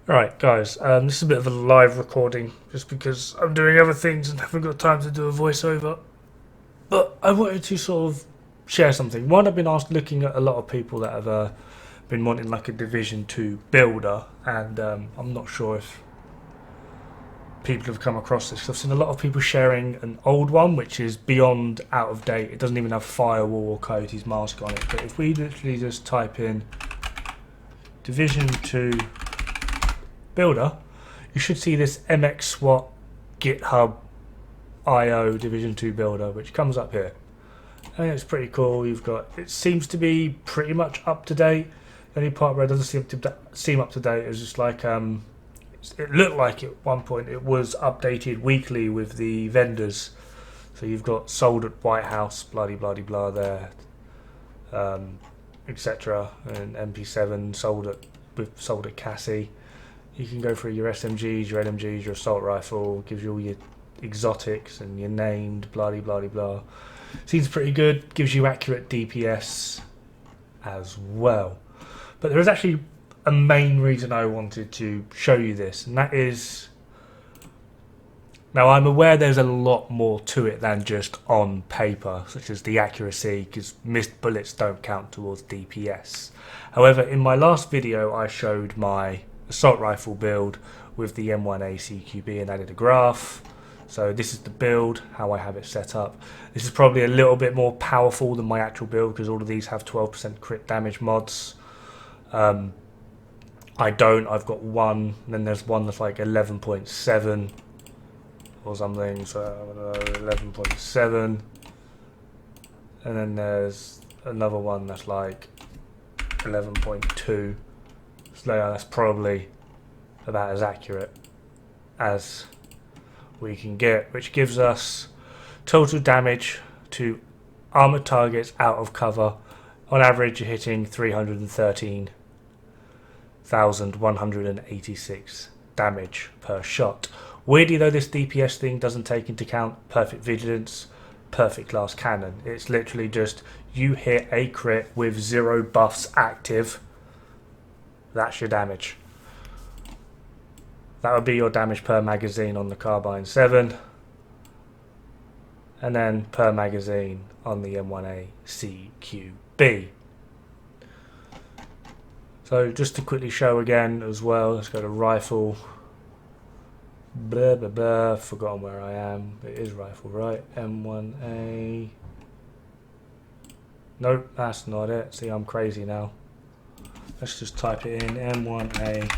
Alright guys, this is a bit of a live recording just because I'm doing other things and haven't got time to do a voiceover. But I wanted to sort of share something. One, I've been asked looking at a lot of people that have been wanting like a Division 2 builder, and I'm not sure if people have come across this. I've seen a lot of people sharing an old one which is beyond out of date. It doesn't even have firewall or Coyote's mask on it. But if we literally just type in Division 2 builder, you should see this MX SWAT GitHub IO Division 2 builder, which comes up here. And it's pretty cool. You've got, it seems to be pretty much up to date. The only part where it doesn't seem up to date is just like it looked like at one point it was updated weekly with the vendors. So you've got sold at White House, bloody bloody blah there, etc. And MP7 sold at Cassie. You can go through your SMGs, your LMGs, your assault rifle, gives you all your exotics and your named, bloody bloody blah. Seems pretty good, gives you accurate DPS as well. But there is actually a main reason I wanted to show you this, and that is, now I'm aware there's a lot more to it than just on paper, such as the accuracy, because missed bullets don't count towards DPS. However, in my last video I showed my assault rifle build with the M1A CQB and added a graph. So this is the build, how I have it set up. This is probably a little bit more powerful than my actual build because all of these have 12% crit damage mods. I've got one, and then there's one that's like 11.7 or something, so 11.7. And then there's another one that's like 11.2. So yeah, that's probably about as accurate as we can get, which gives us total damage to armored targets out of cover. On average, you're hitting 313,186 damage per shot. Weirdly though, this DPS thing doesn't take into account perfect vigilance, perfect class cannon. It's literally just you hit a crit with 0 buffs active. That's your damage. That would be your damage per magazine on the Carbine 7. And then per magazine on the M1A CQB. So just to quickly show again as well, let's go to rifle. Blah blah blah, forgotten where I am. It is rifle, right? M1A. Nope, that's not it. See, I'm crazy now. Let's just type it in, M1A.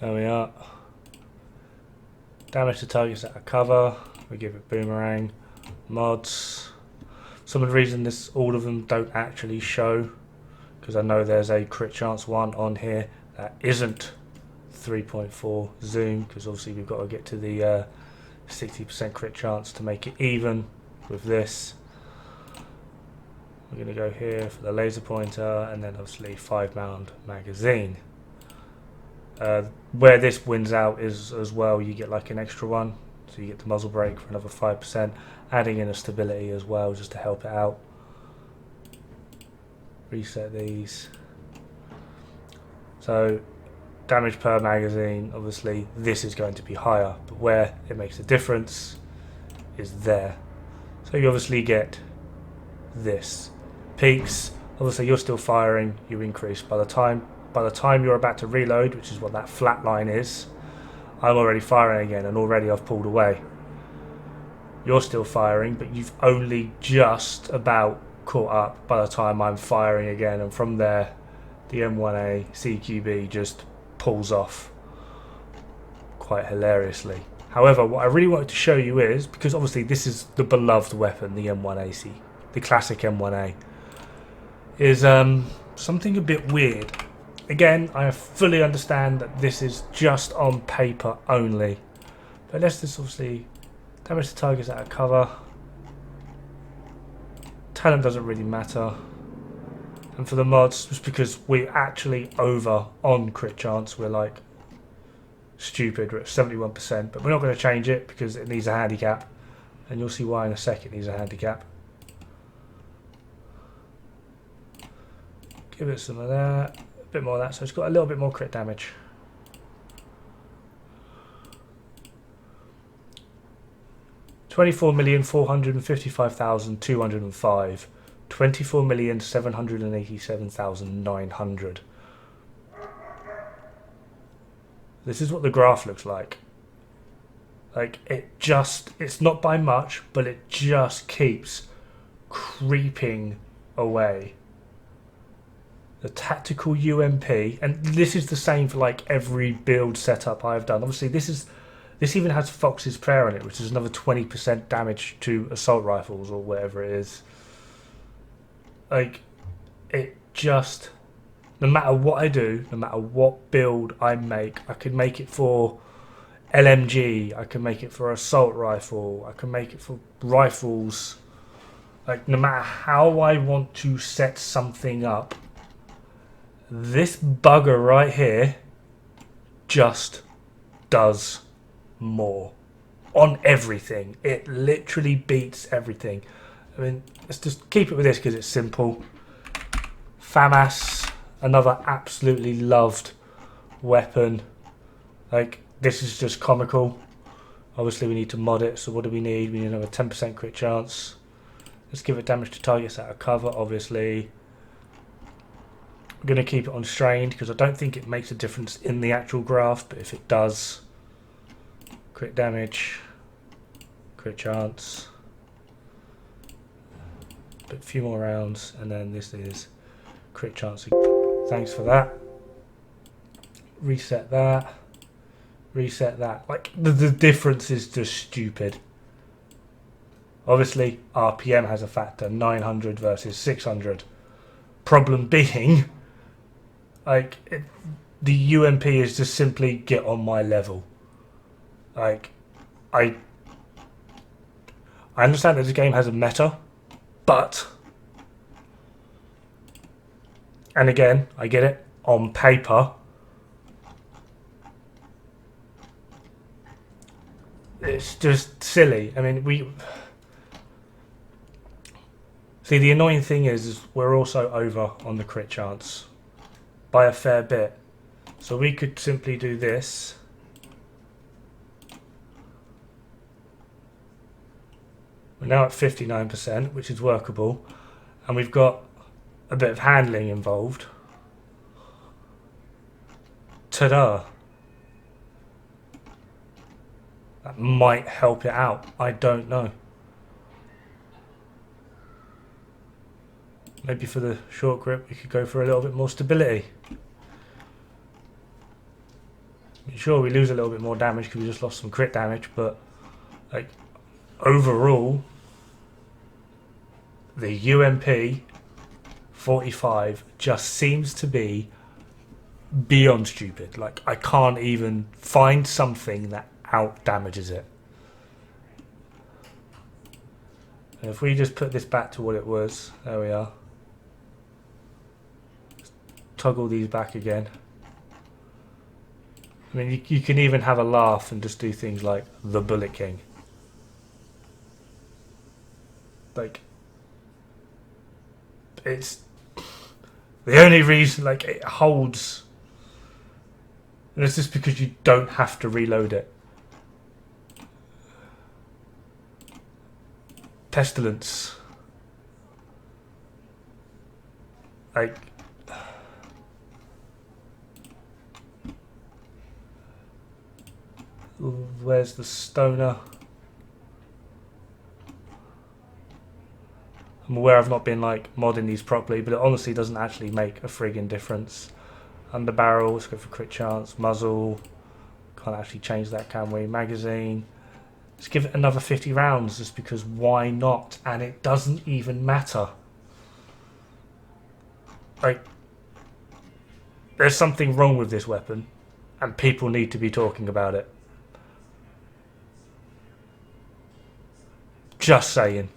There we are. Damage to targets that are cover. We give it boomerang. Mods. Some of the reason all of them don't actually show, because I know there's a crit chance one on here that isn't 3.4 zoom, because obviously we've got to get to the 60% crit chance to make it even with this. We're going to go here for the laser pointer, and then obviously 5-round magazine. Where this wins out is as well, you get like an extra one, so you get the muzzle brake for another 5%, adding in a stability as well just to help it out. Reset these. So damage per magazine, obviously this is going to be higher, but where it makes a difference is there. So you obviously get this. Peaks, obviously you're still firing, you increase. By the time you're about to reload, which is what that flat line is, I'm already firing again, and already I've pulled away. You're still firing, but you've only just about caught up by the time I'm firing again, and from there the M1A CQB just pulls off quite hilariously. However, what I really wanted to show you is, because obviously this is the beloved weapon, the M1AC, the classic M1A, is something a bit weird. Again, I fully understand that this is just on paper only, but let's just obviously damage to targets out of cover. Talent doesn't really matter. And for the mods, just because we're actually over on crit chance, we're like stupid, we're at 71%, but we're not going to change it because it needs a handicap, and you'll see why in a second. It needs a handicap. Give it some of that. A bit more of that. So it's got a little bit more crit damage. $24,455,205. 24,787,900. This is what the graph looks like. Like, it's not by much, but it just keeps creeping away. The tactical UMP, and this is the same for like every build setup I've done. Obviously, this even has Fox's Prayer on it, which is another 20% damage to assault rifles or whatever it is. Like, it just, no matter what I do, no matter what build I make, I could make it for LMG, I can make it for assault rifle, I can make it for rifles. Like, no matter how I want to set something up, this bugger right here just does more on everything. It literally beats everything. I mean, let's just keep it with this because it's simple. FAMAS, another absolutely loved weapon. Like, this is just comical. Obviously we need to mod it, so what do we need? We need another 10% crit chance. Let's give it damage to targets out of cover, obviously. I'm going to keep it on strained because I don't think it makes a difference in the actual graph, but if it does, crit damage, crit chance, but a few more rounds, and then this is crit chance. Thanks for that. Reset that. Reset that. Like, the difference is just stupid. Obviously, RPM has a factor, 900 versus 600. Problem being, like, the UMP is just simply get on my level. Like, I understand that this game has a meta, but, and again, I get it, on paper, it's just silly. I mean, see, the annoying thing is we're also over on the crit chance by a fair bit. So we could simply do this. We're now at 59%, which is workable. And we've got a bit of handling involved. Ta-da! That might help it out. I don't know. Maybe for the short grip we could go for a little bit more stability. Sure, we lose a little bit more damage because we just lost some crit damage, but like overall, the UMP 45 just seems to be beyond stupid. Like, I can't even find something that out damages it. And if we just put this back to what it was, there we are. Toggle these back again. I mean, you can even have a laugh and just do things like the Bullet King. Like, it's the only reason, like, it holds, and it's just because you don't have to reload it. Pestilence. Like, where's the stoner? I'm aware I've not been like modding these properly, but it honestly doesn't actually make a friggin' difference. Under barrel, let's go for crit chance. Muzzle, can't actually change that, can we? Magazine, let's give it another 50 rounds just because why not? And it doesn't even matter. Like, there's something wrong with this weapon and people need to be talking about it. Just saying.